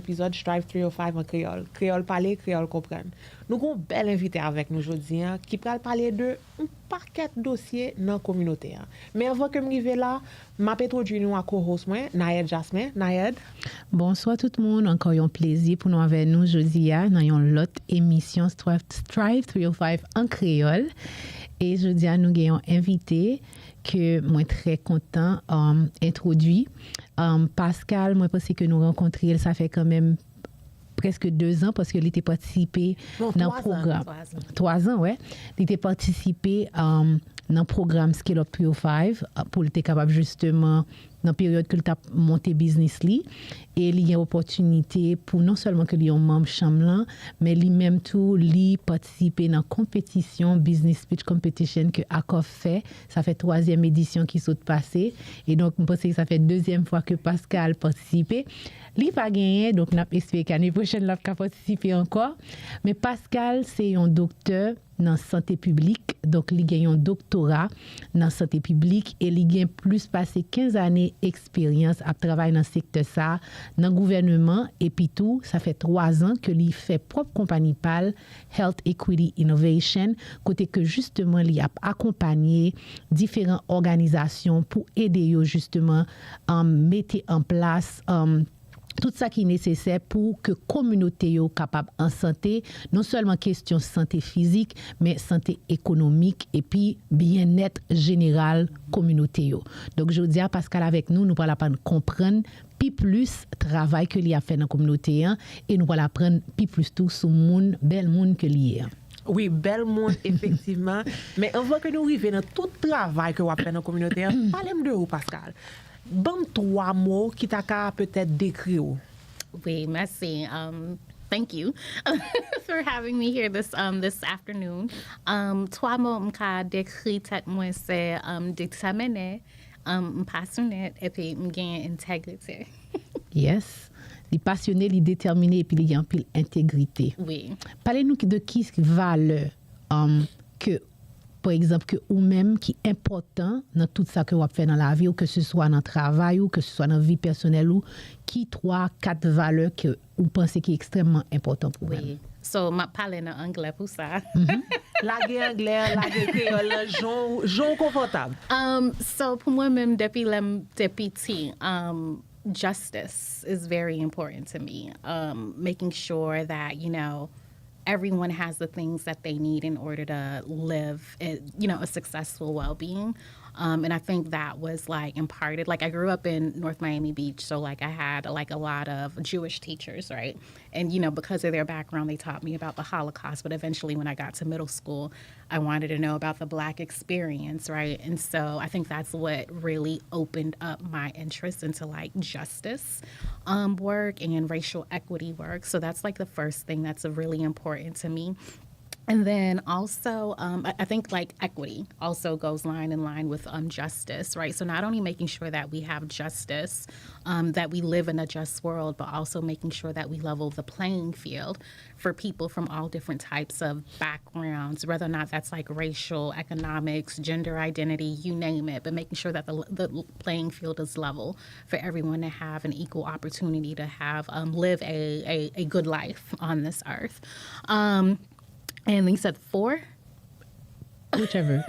épisode Strive 305 en créole. Créole parler, créole comprendre. Nous avons un bel invité avec nous aujourd'hui qui va parler de un paquet de dossiers dans la communauté. Mais avant que je m'arrive là, je m'introduis nous à co-host moi, Nayed Jasmin. Nayed. Bonsoir tout le monde, encore un plaisir pour nous avec nous aujourd'hui dans une autre émission Strive 305 en créole. Et aujourd'hui, nous avons un invité que moi très content introduit. Pascal, moi pense que nous rencontrons, ça fait quand même presque 2 ans parce qu'il était participé dans le programme. 3 ans, ouais. Il était participé dans le programme Scale Up 305 pour être capable justement dans la période que tu as monté business li et il y a une opportunité pour non seulement que les membre chambre mais lui-même tout lui participer dans compétition business speech competition que ACOF fait. Ça fait 3e édition qui s'est passée et donc je pense que ça fait 2e fois que Pascal participé. Lui pas gagné donc on a espéré qu'année prochaine il va participer encore. Mais Pascal c'est un docteur dans santé publique donc il gagne un doctorat dans santé publique et il gagne plus passé 15 années expérience à travailler dans le secteur ça dans le gouvernement et puis tout ça fait 3 ans que il fait propre compagnie PAL Health Equity Innovation côté que justement il a accompagné différentes organisations pour aider eux justement mettre en place tout ça qui est nécessaire pour que la communauté soit capable en santé, non seulement question santé physique, mais santé économique et puis bien-être général communauté. Donc, je dis à Pascal avec nous allons comprendre puis plus travail que lui a fait dans la communauté et nous allons apprendre puis plus tout sur le bel monde que lui est. Oui, bel monde, effectivement. Mais avant que nous arrivions dans tout le travail que vous avez fait dans la communauté, parlez-moi de vous, Pascal. Bon 3 mots qui t'a peut-être décrit. Oui, merci. Thank you for having me here this afternoon. 3 mots m'ka décrit tête moi c'est déterminé, passionné et puis m'gain intégrité. Yes. Il passionné, il déterminé et puis il y a un peu intégrité. Oui. Parlez-nous de qui valeur que par exemple que ou même qui est important dans tout ça que vous fait dans la vie ou que ce soit dans le travail ou que ce soit dans la vie personnelle ou qui 3-4 valeurs que vous pensez qui est extrêmement important pour vous. Oui. So ma parler en anglais pour ça. La anglais, la créole, jon confortable. So pour moi même depuis petit justice is very important to me. Making sure that, everyone has the things that they need in order to live, a successful well-being. And I think that was imparted. I grew up in North Miami Beach, so I had a lot of Jewish teachers, right? And because of their background, they taught me about the Holocaust. But eventually, when I got to middle school, I wanted to know about the Black experience, right? And so I think that's what really opened up my interest into justice work and racial equity work. So that's the first thing that's really important to me. And then also, I think equity also goes line in line with justice, right? So not only making sure that we have justice, that we live in a just world, but also making sure that we level the playing field for people from all different types of backgrounds, whether or not that's racial, economics, gender identity, you name it, but making sure that the playing field is level for everyone to have an equal opportunity to have live a good life on this earth. And you said 4? Whichever.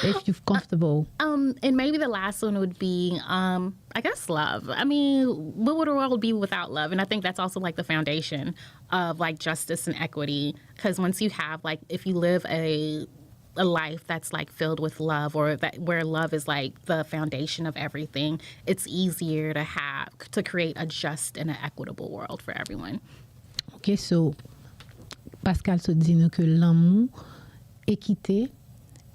If you're comfortable. And maybe the last one would be, I guess, love. I mean, what would a world be without love? And I think that's also the foundation of justice and equity. Because once you have if you live a life that's filled with love, or that where love is the foundation of everything, it's easier to create a just and an equitable world for everyone. Okay, so Pascal se dit nous que l'amour, équité,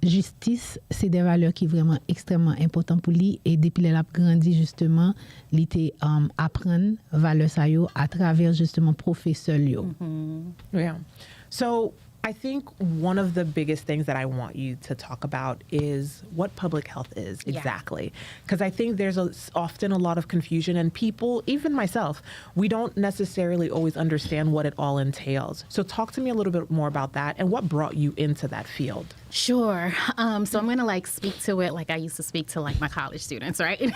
justice, c'est des valeurs qui sont vraiment extrêmement importantes pour lui. Et depuis qu'il a grandi, justement, il était apprendre valeurs ça à travers justement professeur. Yeah. So I think one of the biggest things that I want you to talk about is what public health is exactly. Because I think there's often a lot of confusion, and people, even myself, we don't necessarily always understand what it all entails. So talk to me a little bit more about that and what brought you into that field. Sure. So I'm going to speak to it like I used to speak to my college students, right?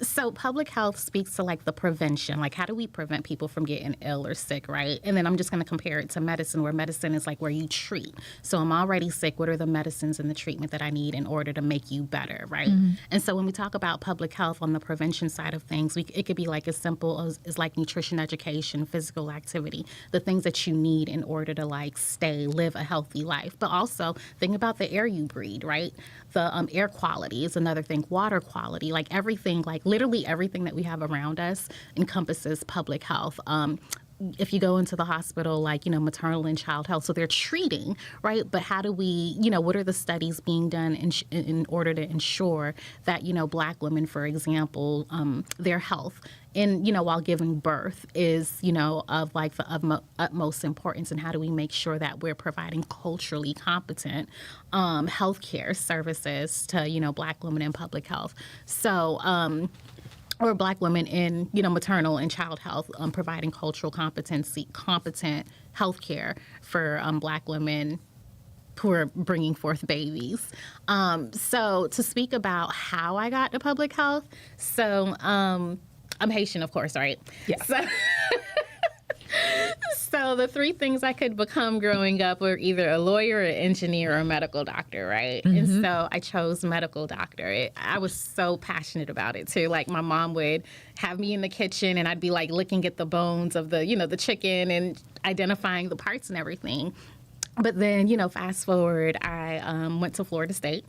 So public health speaks to like the prevention, like how do we prevent people from getting ill or sick, right? And then I'm just going to compare it to medicine, where medicine is like where you treat. So I'm already sick. What are the medicines and the treatment that I need in order to make you better, right? And so when we talk about public health on the prevention side of things, it could be like as simple as like nutrition education, physical activity, the things that you need in order to like live a healthy life. But also think about the air you breathe, right? The air quality is another thing, water quality, like everything, like literally everything that we have around us encompasses public health. If you go into the hospital, like, maternal and child health, so they're treating, right? But how do we, what are the studies being done in order to ensure that, Black women, for example, their health and, while giving birth is, of like the utmost importance, and how do we make sure that we're providing culturally competent healthcare services to, Black women in public health. So, or Black women in, maternal and child health, providing cultural competent healthcare for Black women who are bringing forth babies. So to speak about how I got to public health, so I'm Haitian, of course, right? Yes. So the three things I could become growing up were either a lawyer, an engineer, or a medical doctor, right? And so I chose medical doctor. I was so passionate about it too. Like my mom would have me in the kitchen and I'd be like looking at the bones of the, the chicken and identifying the parts and everything. But then, fast forward, I went to Florida State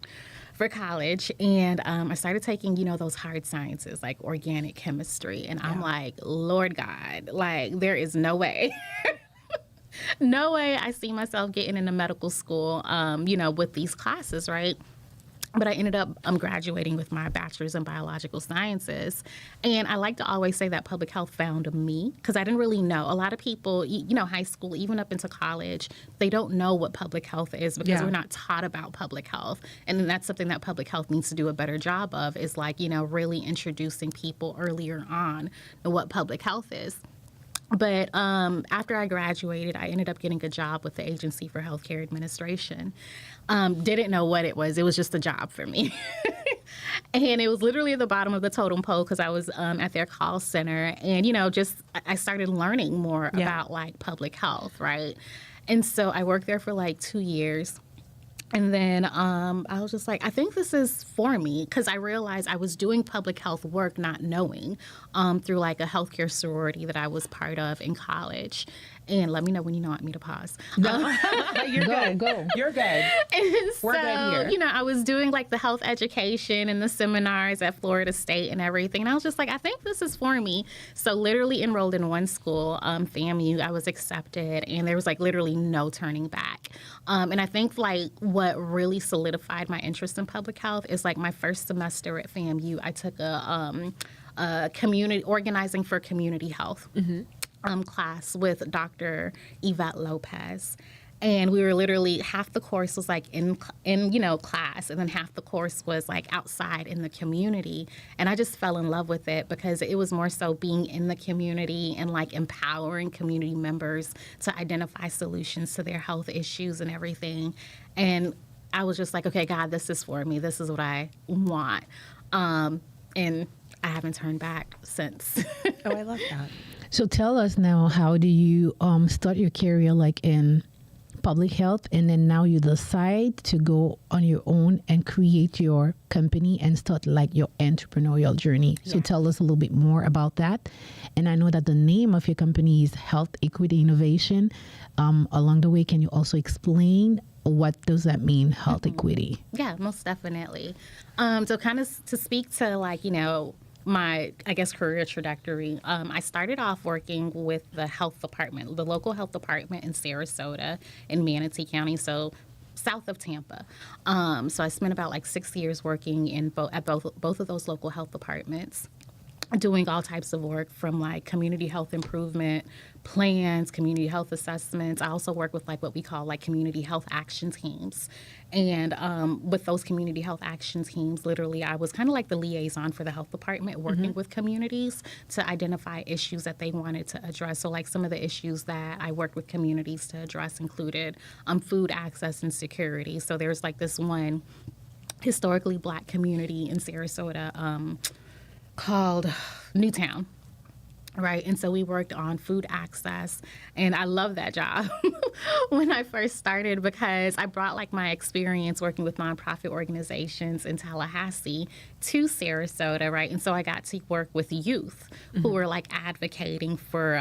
for college, and I started taking, those hard sciences like organic chemistry, and I'm like, Lord God, like there is no way. No way I see myself getting into medical school, with these classes, right? But I ended up graduating with my bachelor's in biological sciences. And I like to always say that public health found me, because I didn't really know. A lot of people, high school, even up into college, they don't know what public health is because we're not taught about public health. And that's something that public health needs to do a better job of, is like, really introducing people earlier on to what public health is. But after I graduated, I ended up getting a job with the Agency for Healthcare Administration. Didn't know what it was. It was just a job for me. And it was literally at the bottom of the totem pole because I was at their call center. And, I started learning more about, like, public health, right? And so I worked there for, like, 2 years. And then I was just like, I think this is for me, because I realized I was doing public health work not knowing through like a healthcare sorority that I was part of in college. And let me know when you want me to pause. No, you're good. Go. You're good. We're good here. I was doing like the health education and the seminars at Florida State and everything. And I was just like, I think this is for me. So literally enrolled in one school, FAMU. I was accepted, and there was like literally no turning back. And I think like what really solidified my interest in public health is like my first semester at FAMU, I took a community organizing for community health. Class with Dr. Yvette Lopez. And we were literally, half the course was like in class, and then half the course was like outside in the community. And I just fell in love with it because it was more so being in the community and like empowering community members to identify solutions to their health issues and everything. And I was just like, okay, God, this is for me. This is what I want. And I haven't turned back since. Oh, I love that. So tell us now, how do you start your career like in public health, and then now you decide to go on your own and create your company and start like your entrepreneurial journey. So tell us a little bit more about that. And I know that the name of your company is Health Equity Innovation. Along the way, can you also explain what does that mean, health equity? Yeah, most definitely. So kind of to speak to like, my, I guess, career trajectory, I started off working with the health department, the local health department in Sarasota in Manatee County, so south of Tampa. So I spent about like 6 years working in both of those local health departments, doing all types of work from like community health improvement plans, community health assessments. I also work with like what we call like community health action teams. And with those community health action teams, literally I was kind of like the liaison for the health department, working with communities to identify issues that they wanted to address. So like some of the issues that I worked with communities to address included food access and security. So there's like this one historically Black community in Sarasota, called Newtown. Right. And so we worked on food access. And I love that job when I first started because I brought like my experience working with nonprofit organizations in Tallahassee to Sarasota. Right. And so I got to work with youth who were like advocating for,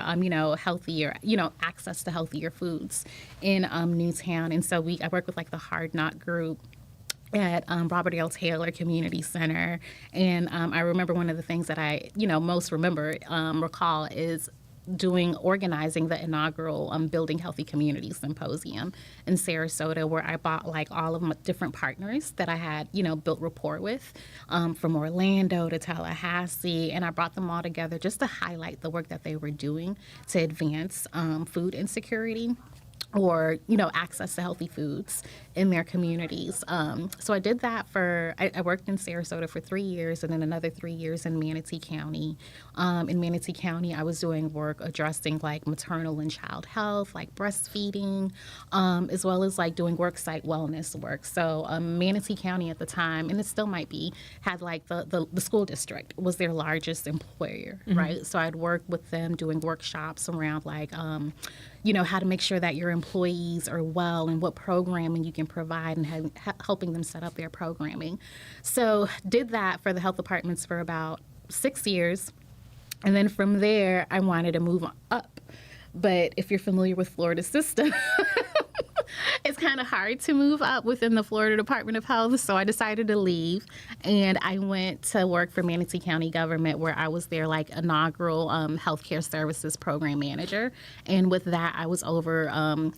healthier, access to healthier foods in Newtown. And so I worked with like the Hard Knock Group at Robert L. Taylor Community Center. And I remember one of the things that I, most recall is organizing the inaugural Building Healthy Communities Symposium in Sarasota, where I brought like all of my different partners that I had, built rapport with from Orlando to Tallahassee. And I brought them all together just to highlight the work that they were doing to advance food insecurity or, access to healthy foods in their communities. So I did that I worked in Sarasota for 3 years and then another 3 years in Manatee County. In Manatee County, I was doing work addressing like maternal and child health, like breastfeeding, as well as like doing worksite wellness work. So Manatee County at the time, and it still might be, had like the school district was their largest employer, right? So I'd work with them doing workshops around like, how to make sure that your employees are well and what programming you can provide and helping them set up their programming. So did that for the health departments for about 6 years. And then from there, I wanted to move up. But if you're familiar with Florida's system, it's kind of hard to move up within the Florida Department of Health, so I decided to leave, and I went to work for Manatee County government, where I was their like inaugural healthcare services program manager, and with that, I was over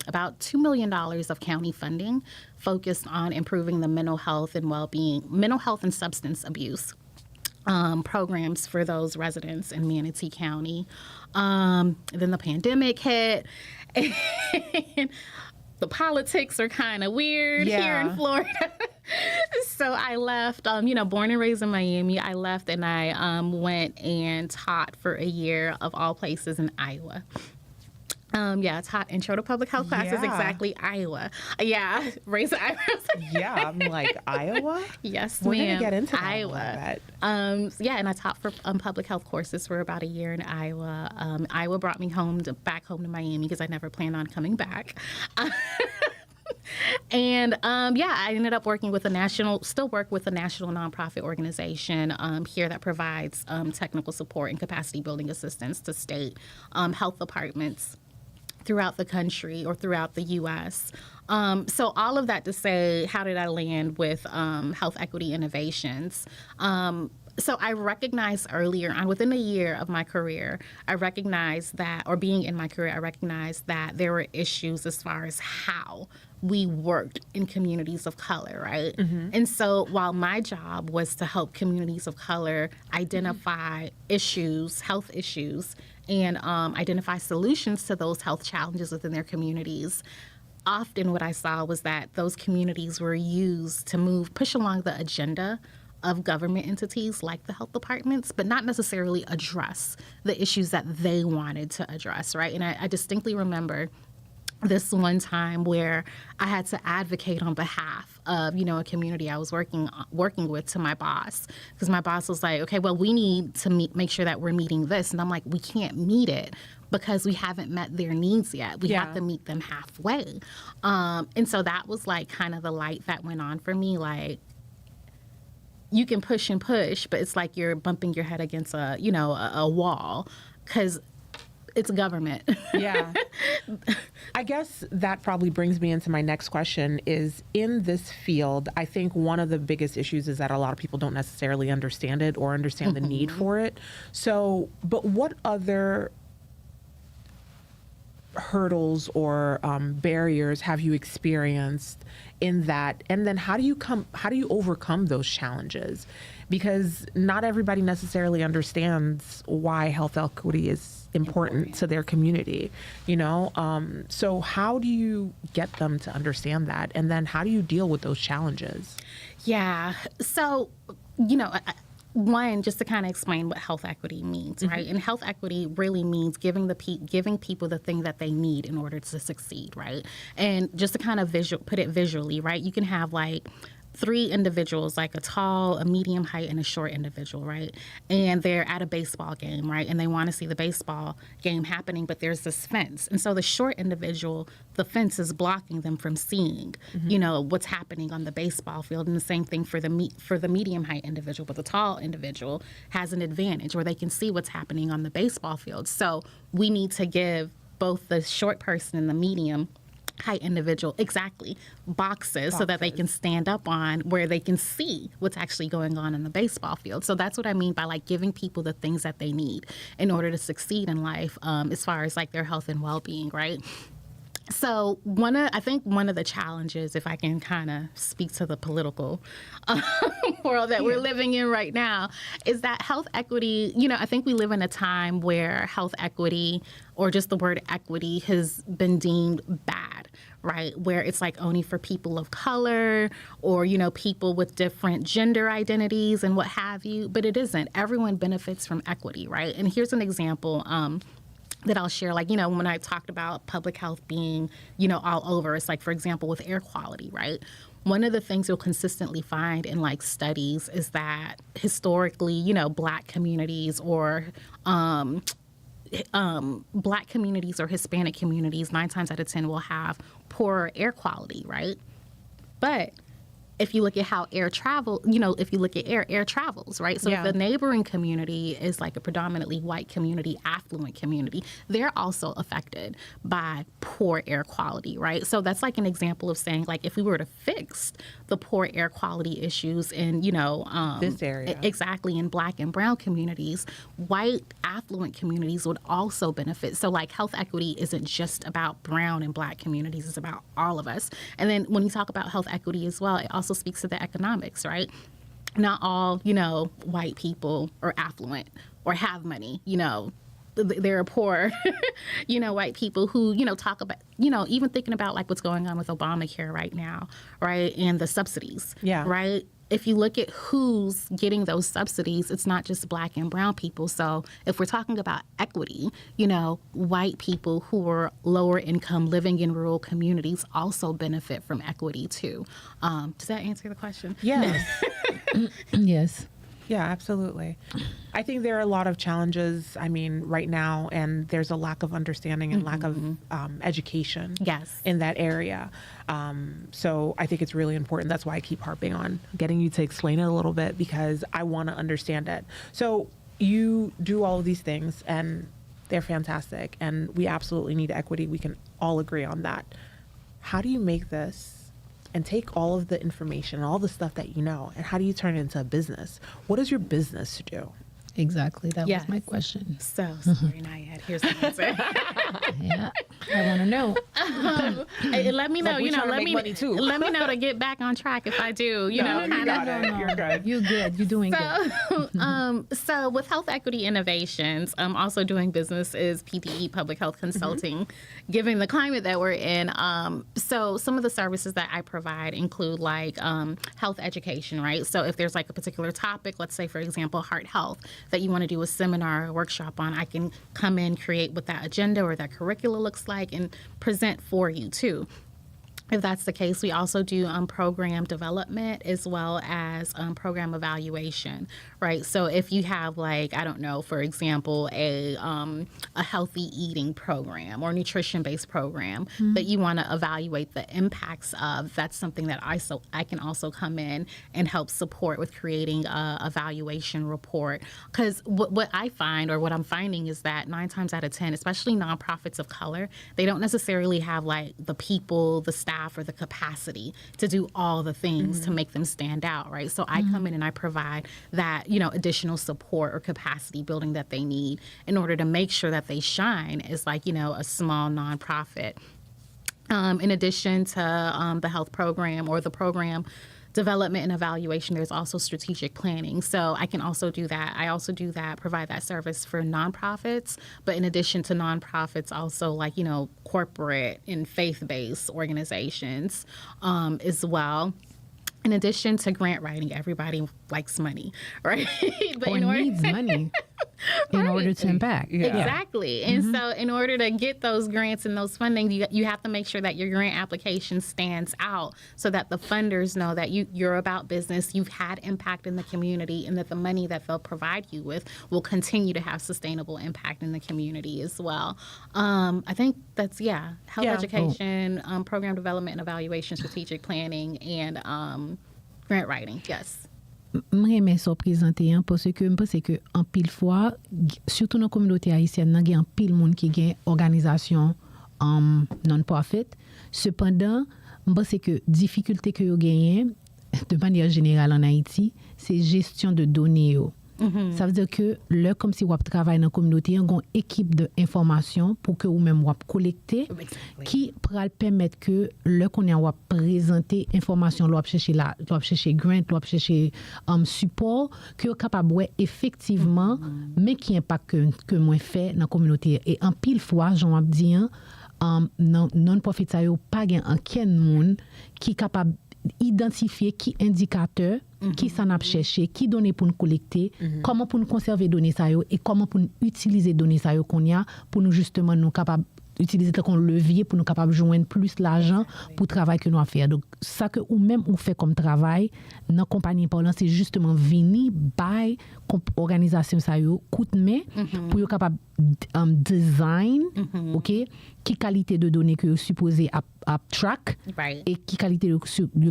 about $2 million of county funding focused on improving the mental health and substance abuse programs for those residents in Manatee County. Then the pandemic hit, and the politics are kind of weird here in Florida. So I left, born and raised in Miami. I left and I went and taught for a year of all places in Iowa. I taught intro to public health classes, exactly, Iowa. Yeah, raise the eyebrows. Yeah, I'm like, Iowa? Yes, We're ma'am. going to get into that Iowa. And I taught for public health courses for about a year in Iowa. Iowa brought me back home to Miami because I never planned on coming back. And I ended up working with still work with a national nonprofit organization here that provides technical support and capacity building assistance to state health departments throughout the country or throughout the U.S. So all of that to say, how did I land with Health Equity Innovations? So I recognized earlier on, within a year of my career, I recognized that there were issues as far as how we worked in communities of color, right? And so while my job was to help communities of color identify health issues, and identify solutions to those health challenges within their communities, often what I saw was that those communities were used to push along the agenda of government entities like the health departments, but not necessarily address the issues that they wanted to address, right? And I distinctly remember this one time where I had to advocate on behalf of, a community I was working with to my boss, because my boss was like, okay, well, we need to make sure that we're meeting this. And I'm like, we can't meet it because we haven't met their needs yet. We have to meet them halfway. And so that was like kind of the light that went on for me, like, you can push and push, but it's like you're bumping your head against a wall because it's government. Yeah. I guess that probably brings me into my next question is, in this field, I think one of the biggest issues is that a lot of people don't necessarily understand it or understand the need for it. So, but what other hurdles or barriers have you experienced in that? And then how do you overcome those challenges? Because not everybody necessarily understands why health equity is important to their community, so how do you get them to understand that? And then how do you deal with those challenges? Yeah. So, one, just to kind of explain what health equity means, right? And health equity really means giving people the thing that they need in order to succeed, right? And just to kind of put it visually, right? You can have like three individuals, like a tall, a medium height, and a short individual, right? And they're at a baseball game, right? And they want to see the baseball game happening, but there's this fence. And so the short individual, the fence is blocking them from seeing, what's happening on the baseball field. And the same thing for the medium height individual, but the tall individual has an advantage where they can see what's happening on the baseball field. So we need to give both the short person and the medium height individual boxes so that they can stand up on where they can see what's actually going on in the baseball field. So that's what I mean by like giving people the things that they need in order to succeed in life, as far as like their health and well-being, right? So I think one of the challenges, if I can kind of speak to the political world that we're living in right now, is that health equity, I think we live in a time where health equity, or just the word equity, has been deemed bad, right? Where it's like only for people of color or, people with different gender identities and what have you, but it isn't. Everyone benefits from equity, right? And here's an example that I'll share, like, when I talked about public health being, all over, it's like, for example, with air quality, right? One of the things you'll consistently find in like studies is that historically, Black communities or Black communities or Hispanic communities, 9 times out of 10 will have poorer air quality, right? But if you look at how air travel, if you look at air travels, right? So if the neighboring community is like a predominantly white community, affluent community, they're also affected by poor air quality, right? So that's like an example of saying, like, if we were to fix the poor air quality issues in, this area, exactly, in Black and brown communities, white affluent communities would also benefit. So like health equity isn't just about brown and Black communities, it's about all of us. And then when you talk about health equity as well, it also speaks to the economics, right? Not all, white people are affluent or have money, there are poor, white people who, talk about, even thinking about like what's going on with Obamacare right now, right? And the subsidies, right? If you look at who's getting those subsidies, it's not just Black and brown people. So if we're talking about equity, white people who are lower income living in rural communities also benefit from equity too. Does that answer the question? Yes. Yes. Yeah, absolutely. I think there are a lot of challenges, right now, and there's a lack of understanding and lack of education in that area. So I think it's really important. That's why I keep harping on getting you to explain it a little bit, because I want to understand it. So you do all of these things, and they're fantastic, and we absolutely need equity. We can all agree on that. How do you make this and take all of the information, all the stuff that and how do you turn it into a business? What is your business do? Exactly. That was my question. So sorry, Nayad. Here's the answer. Yeah, I want to know. Let me know. Like, let me know to get back on track if I do. You got it. You're good. You're good. You're doing good. So with Health Equity Innovations, also doing business is PPE, Public Health Consulting, given the climate that we're in. So some of the services that I provide include like health education, right? So if there's like a particular topic, let's say for example heart health, that you want to do a seminar or workshop on, I can come in, create what that agenda or that curricula looks like, and present for you too. If that's the case, we also do program development as well as program evaluation, right? So if you have like, I don't know, for example, a healthy eating program or nutrition-based program that you want to evaluate the impacts of, that's something that I can also come in and help support with creating a evaluation report. Because what I find, or what I'm finding, is that 9 times out of 10, especially nonprofits of color, they don't necessarily have like the people, the staff, or the capacity to do all the things to make them stand out, right? So I come in and I provide that, additional support or capacity building that they need in order to make sure that they shine as like, a small nonprofit. In addition to the health program or the program development and evaluation, there's also strategic planning. So I can also do that. I also do that, provide that service for nonprofits. But in addition to nonprofits, also like, corporate and faith-based organizations as well. In addition to grant writing, everybody likes money, right? But Or needs money in order to impact. Exactly. And so in order to get those grants and those funding, you have to make sure that your grant application stands out so that the funders know that you're about business, you've had impact in the community, and that the money that they'll provide you with will continue to have sustainable impact in the community as well. I think that's, health education, program development and evaluation, strategic planning, and grant writing. Yes. M'aime ça présenter parce que je pense que en pile fois surtout dans la communauté haïtienne il y a un pile monde qui gagne organisation non-profit cependant je pense que difficulté que yo gagne de manière générale en Haïti c'est gestion de données. Ça veut dire que là, comme si vous travaillez dans la communauté, vous avez une équipe d'information pour que vous-même vous collectez qui pourra permettre que là qu'on a présenter information, vous chercher grant, vous chercher support, que vous êtes capable de effectivement, mais qui impact que moi fait dans la communauté. Et en pile fois, j'en ai dit, non-profit, ça n'a pas aucun monde qui est capable identifier qui indicateur qui s'en a cherché, qui données pour nous collecter, comment pour nous conserver données ça et comment pour nous utiliser données ça qu'on y a pour nous justement nous capable utiliser comme levier pour nous capable joindre plus l'argent pour le travail que nous avons fait. Donc ça que ou même on fait comme travail dans compagnie parlant c'est justement venir by organisation ça yo coûte mais pour être capable design OK qui qualité de données que supposé à track et qui qualité de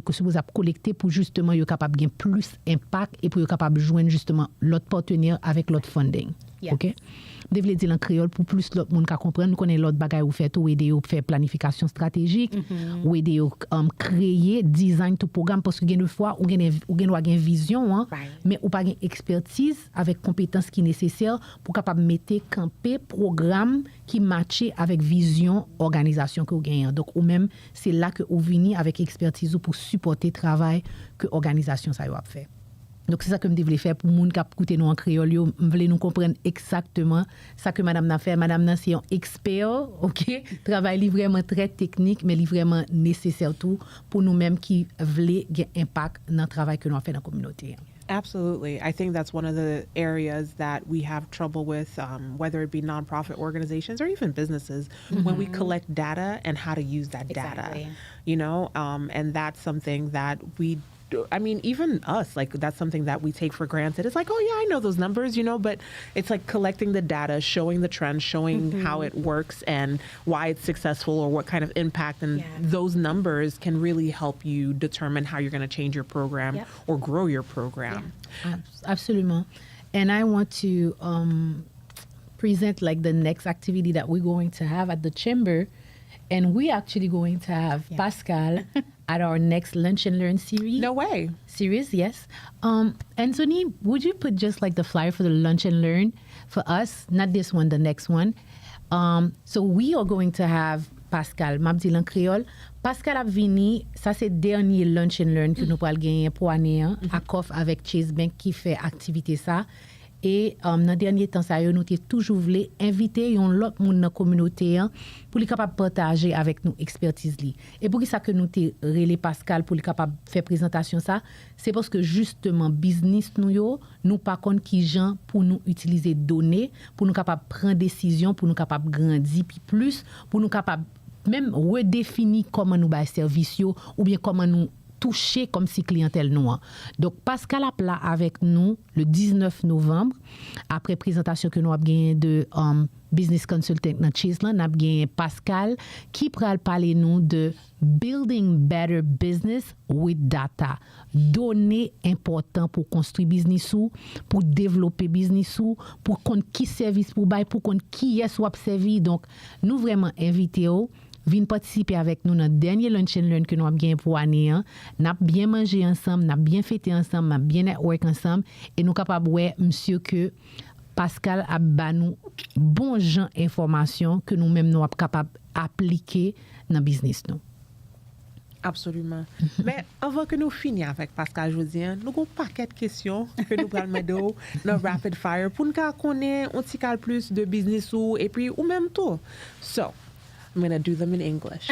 supposé à collecter pour justement être capable gagner plus impact et pour être capable joindre justement l'autre partenaire avec l'autre funding. OK je devais dire en créole pour plus l'autre monde qui comprendre nous connaît l'autre bagaille ou fait tout aider ou faire planification stratégique ou aider créer design tout programme parce que une fois ou gagne vision mais ou pas gagne expertise avec compétences qui nécessaires pour capable mettre camper programme qui matcher avec vision organisation que vous gagnez donc ou même c'est là que vous venez avec expertise pour supporter travail que organisation ça va faire. Donc c'est ça que je voulais faire pour les gens qui écoutent nous en créole, je voulais nous comprendre exactement ça que madame n'a fait. Madame n'a c'est un expert, OK? Travail vraiment très technique mais vraiment nécessaire tout pour nous-mêmes qui voulons avoir un impact dans le travail que nous fait dans la communauté. Absolutely. I think that's one of the areas that we have trouble with, whether it be nonprofit organizations or even businesses, when we collect data and how to use that data, you know, and that's something that we I mean, even us, like that's something that we take for granted. It's like, oh yeah, I know those numbers, you know, but it's like collecting the data, showing the trends, showing how it works and why it's successful or what kind of impact. And those numbers can really help you determine how you're going to change your program or grow your program. Yeah. Absolutely. And I want to present like the next activity that we're going to have at the chamber. And we're actually going to have Pascal at our next Lunch and Learn series. No way. Series, yes. Anthony, would you put just like the flyer for the Lunch and Learn for us? Not this one, the next one. So we are going to have Pascal, Mabdi en créole. Pascal a vini, ça c'est dernier Lunch and Learn que nous pourrons gagner pour année à COF avec Chase Bank qui fait activité ça. Et dans le dernier temps, nous avons toujours voulu inviter un autre monde dans la communauté pour les capables de partager avec nous expertise. Et pour ça que nous avons relé Pascal pour les capables de faire présentation ça, c'est parce que justement business nous pas contre qui gens pour nous utiliser données, pour nous capables de prendre décision, pour nous capables de grandir puis plus, pour nous capables même redéfinir comment nous bailler service ou bien comment nous toucher comme si clientèle noire. Donc Pascal a là avec nous le 19 novembre après présentation que nous avons gagné de business consultant dans Chisland, nous avons gagné Pascal qui pourra parler nous de building better business with data. Données importantes pour construire business ou pour développer business ou pour connaître qui service pour bail pour connaître qui est soit servi. Donc nous vraiment inviter viennent participer avec nous dans le dernier Lunch and Learn que nous avons gagné pour l'année. Nous avons bien mangé ensemble, nous avons bien fêté ensemble, nous avons bien network ensemble et nous sommes capables de voir, monsieur, que Pascal a nous bon genre d'informations que nous-mêmes nous sommes capables d'appliquer dans le business. Nous. Absolument. Mais avant que nous finissions avec Pascal Josien, nous avons un paquet de questions que nous allons mettre dans Rapid Fire pour nous connaître un petit peu plus de business et puis ou même tout. So, I'm going to do them in English.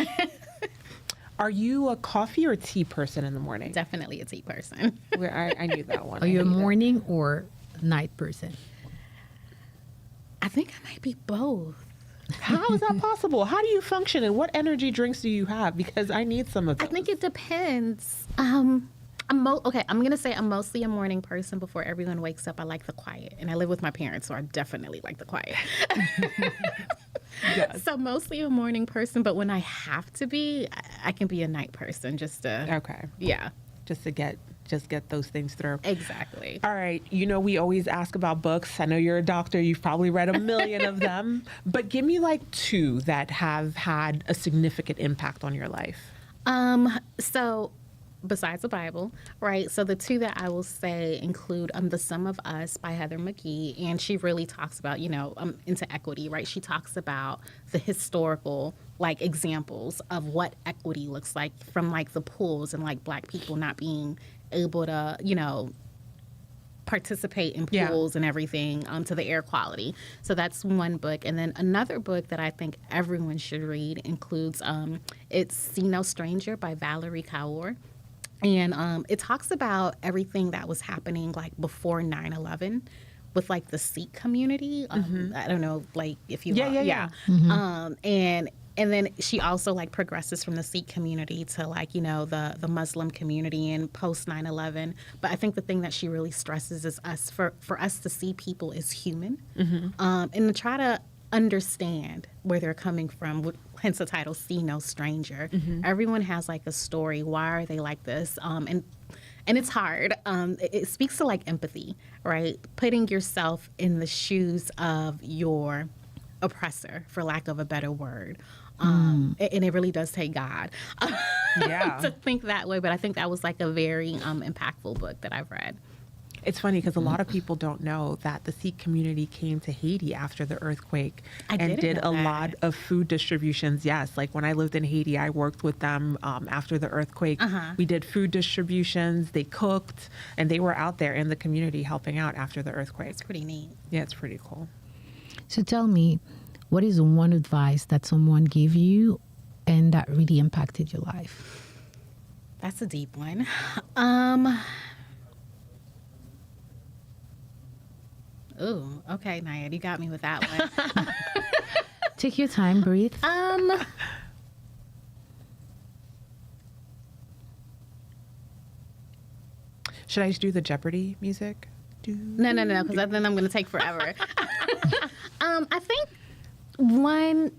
Are you a coffee or tea person in the morning? Definitely a tea person. I knew that one. Are you a morning or night person? I think I might be both. How is that possible? How do you function, and what energy drinks do you have? Because I need some of I those. think it depends. Okay, I'm gonna say I'm mostly a morning person. Before everyone wakes up, I like the quiet, and I live with my parents, so I definitely like the quiet. Yes. So mostly a morning person, but when I have to be, I can be a night person. Just to Okay. yeah, Just to get those things through. exactly. All right. You know, we always ask about books. I know you're a doctor. You've probably read a million of them. But give me like two that have had a significant impact on your life. So besides the Bible, right? So the two that I will say include The Sum of Us by Heather McGhee. And she really talks about, into equity, right? She talks about the historical examples of what equity looks like from the pools and Black people not being able to, participate in Yeah. pools and everything to the air quality. So that's one book. And then another book that I think everyone should read includes it's See No Stranger by Valerie Kaur. And it talks about everything that was happening before 9/11 with the Sikh community. I don't know if you Yeah. And then she also progresses from the Sikh community to the Muslim community and post 9/11. But I think the thing that she really stresses is for us to see people as human, and to try to understand where they're coming from. Hence the title, See No Stranger. Everyone has a story. Why are they like this? And it's hard. It speaks to empathy, right? Putting yourself in the shoes of your oppressor, for lack of a better word. And it really does take God Yeah. to think that way. But I think that was a very impactful book that I've read. It's funny because a lot of people don't know that the Sikh community came to Haiti after the earthquake I and didn't did know a that. lot of food distributions. Yes, when I lived in Haiti, I worked with them after the earthquake. We did food distributions, they cooked, and they were out there in the community helping out after the earthquake. It's pretty neat. Yeah, it's pretty cool. So tell me, what is one advice that someone gave you and that really impacted your life? That's a deep one. Ooh, okay, Nayad, you got me with that one. Take your time, breathe. Should I just do the Jeopardy music? No, because then I'm going to take forever. I think one.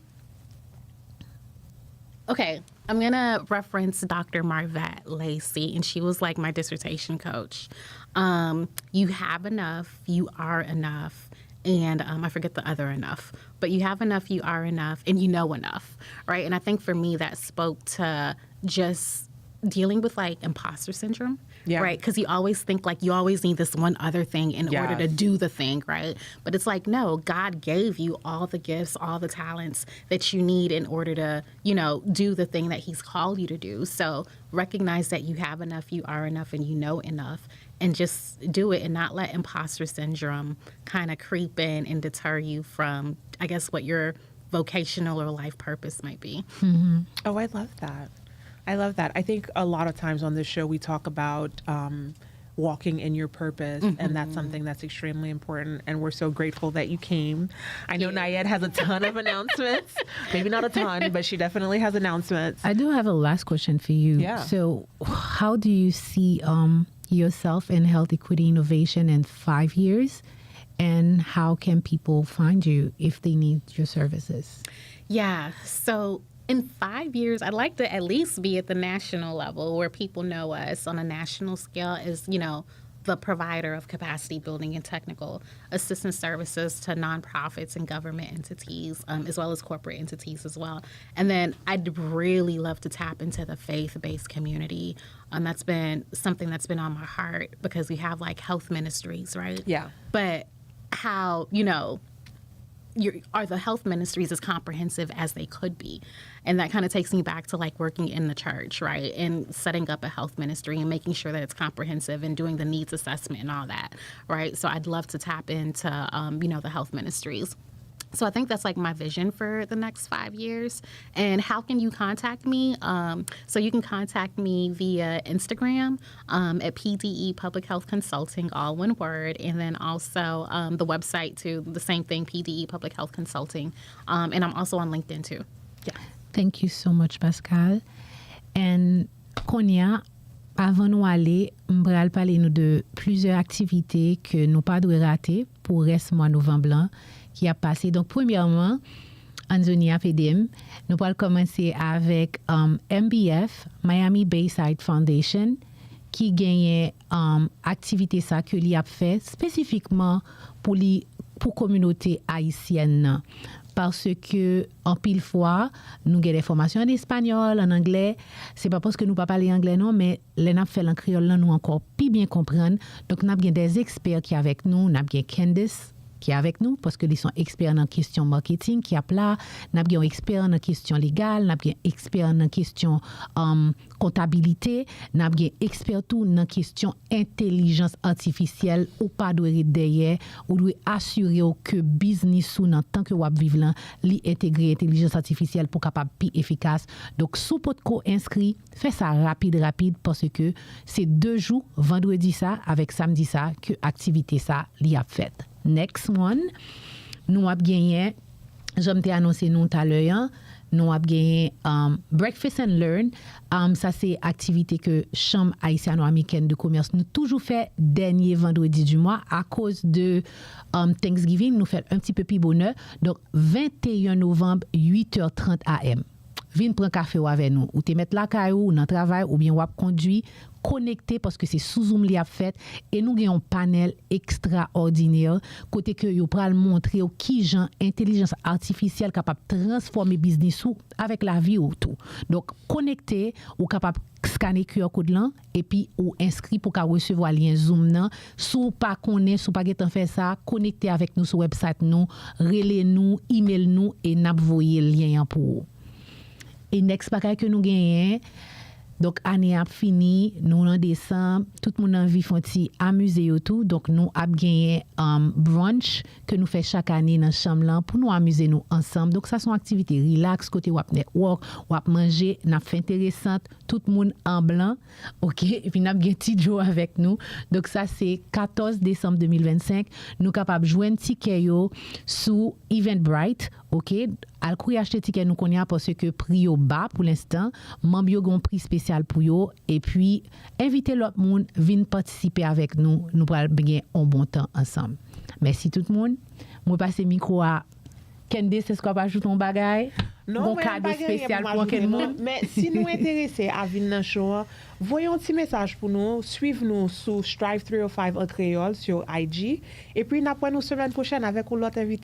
Okay, I'm going to reference Dr. Marvette Lacey, and she was my dissertation coach. You have enough, you are enough, and I forget the other enough, but you have enough, you are enough, and you know enough, right? And I think for me that spoke to just dealing with imposter syndrome. Yeah. Right? Because you always think you always need this one other thing in order to Yes. do the thing, right? But it's no, God gave you all the gifts, all the talents that you need in order to, do the thing that He's called you to do. So recognize that you have enough, you are enough, and you know enough, and just do it and not let imposter syndrome kind of creep in and deter you from, I guess, what your vocational or life purpose might be. Oh, I love that. I love that. I think a lot of times on this show we talk about walking in your purpose, and that's something that's extremely important. And we're so grateful that you came. I know Nayad has a ton of announcements. Maybe not a ton, but she definitely has announcements. I do have a last question for you. Yeah. So how do you see yourself in health equity innovation in 5 years? And how can people find you if they need your services? Yeah. So in 5 years, I'd like to at least be at the national level where people know us on a national scale as, the provider of capacity building and technical assistance services to nonprofits and government entities, as well as corporate entities as well. And then I'd really love to tap into the faith-based community. That's been something that's been on my heart because we have health ministries, right? Yeah. But how, are the health ministries as comprehensive as they could be? And that kind of takes me back to working in the church, right? And setting up a health ministry and making sure that it's comprehensive and doing the needs assessment and all that, right? So I'd love to tap into, the health ministries. So I think that's like my vision for the next 5 years. And how can you contact me? So you can contact me via Instagram at PDE Public Health Consulting, all one word. And then also the website too, the same thing, PDE Public Health Consulting. And I'm also on LinkedIn too. Yeah. Thank you so much, Pascal. And Konya, avant nous aller, m'bral parler nous de plusieurs activités que nous pas doit rater pour reste mois novembre blanc qui a passé. Donc premièrement, Anzonia PDM, nous allons commencer avec MBF, Miami Bayside Foundation, qui gagne activité ça que li a fait spécifiquement pour communauté haïtienne. Parce que en pile fois nous avons des formations en espagnol, en anglais, c'est pas parce que nous pas parler anglais non, mais les n'a fait en créole là nous encore plus bien comprendre. Donc nous avons des experts qui avec nous, nous avons Candice qui est avec nous parce que ils sont experts dans question marketing qui a là, nous avons experts dans question légale, nous avons experts dans question comptabilité, nous avons experts tout dans question intelligence artificielle ou pas doit derrière ou doit assurer que business ou dans tant que vous vivre là, li intégrer intelligence artificielle pour capable plus efficace. Donc sous pot ko inscrit, fait ça rapide parce que c'est 2 jours, vendredi ça avec samedi ça que activité ça li a fait. Next one, nous avons gagné, j'aime te annoncer nous tout à l'heure, nous avons gagné Breakfast and Learn. Ça, c'est activité que Chambre haïtiano-américaine de commerce nous toujours fait dernier vendredi du mois à cause de Thanksgiving. Nous fait un petit peu plus bonheur. Donc, 21 novembre, 8h30 AM. Viens prendre café avec nous. Ou te mettre la caillou, ou dans le travail, ou bien ou conduit, connecté parce que c'est sous Zoom li a fait et nous avons un panel extraordinaire côté que yo pral montrer qui gens intelligence artificielle capable transformer business ou avec la vie ou tout. Donc connecté ou capable scanner QR code là et puis ou inscrit pour recevoir lien Zoom nan sous pas connaît sous pas getan faire ça connecté avec nous sur website nous relais nous email nous et n'a voyer lien pour. Et next bagay que nous gagnons. Donc, année a fini, nous en décembre, tout le monde a envie de amuser et tout. Donc, nous avons gagné brunch que nous faisons chaque année dans la chambre pour nous amuser nous ensemble. Donc, ça sont activités relax, côté wap network, wap manger, n'a fait intéressante, tout le monde en blanc. OK, et puis nous avons gagné petit Joe avec nous. Donc, ça c'est 14 décembre 2025. Nous sommes capables de jouer un ticket yo sous Eventbrite. OK, al courir acheter ticket nous connait parce que prix au bas pour l'instant, membre yo gon prix spécial pour yo et puis inviter l'autre monde venir participer avec nous, nous pourrons gagner un bon temps ensemble. Merci tout le monde. Moi passer micro à Candice, est-ce qu'on va ajouter un bagage? Non, bon cadeau spécial pour quel monde? Mais si nous intéressés à venir dans le show, voyons un petit message pour nous, suivez-nous sur Strive 305 en créole sur IG et puis nous semaine prochaine avec l'autre invité.